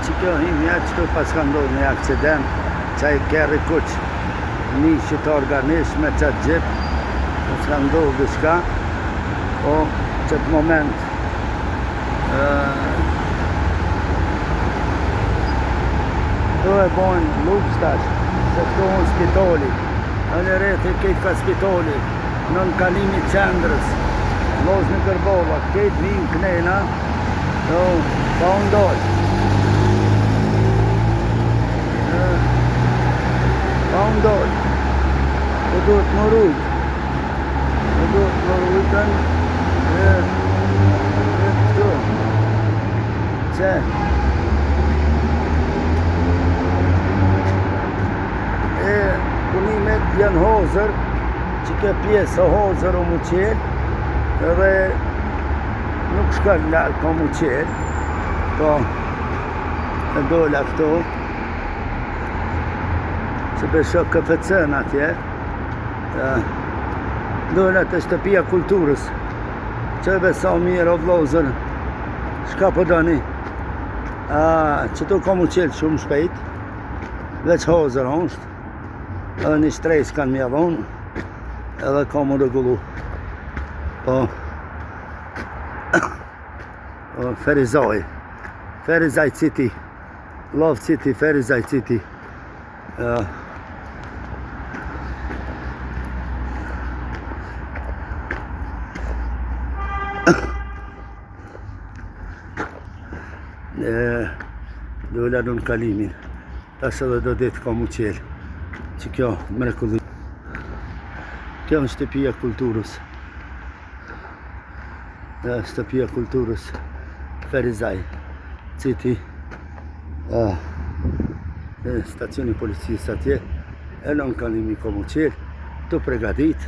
që kjo himja që të pas ka ndodhë një akcident, qaj kerri kuq, një që të organisht me qatë gjip, pas ka ndodhë dishka, po qëtë moment, do e bojnë lukës tash, se këto unë spitoli, në rreth e kejtë ka spitoli, në kalimi qendrës, Lozë në Gërbova, kejtë vinë knena, pa undojë. Pa undojë. Po duhet më rujtë. Po duhet më rujtën. Këtu. Që? Punimet janë hozër, që ke pjesë hozër o mu qelë, edhe nuk shkon larë ka mu qelë, po e dola këtu, që besho KFC-n atje, dola të shtëpia kulturës, që e besa mirë o vlozër, shka po doni, që tu ka mu qelë shumë shpejt, veç hozër është, edhe një shtrejs kanë mjavon, edhe ka mu rregullu. Po Ferizaj City, Love City, Ferizaj City. Dola në kalimin, tash edhe do detë ka mu qelë, që kjo mrekulli. Kjo në shtëpia kulturës. Shtëpia kulturës Ferizaj City, stacioni policisë atje, e në kalimi ka mu qelë, të pregadit.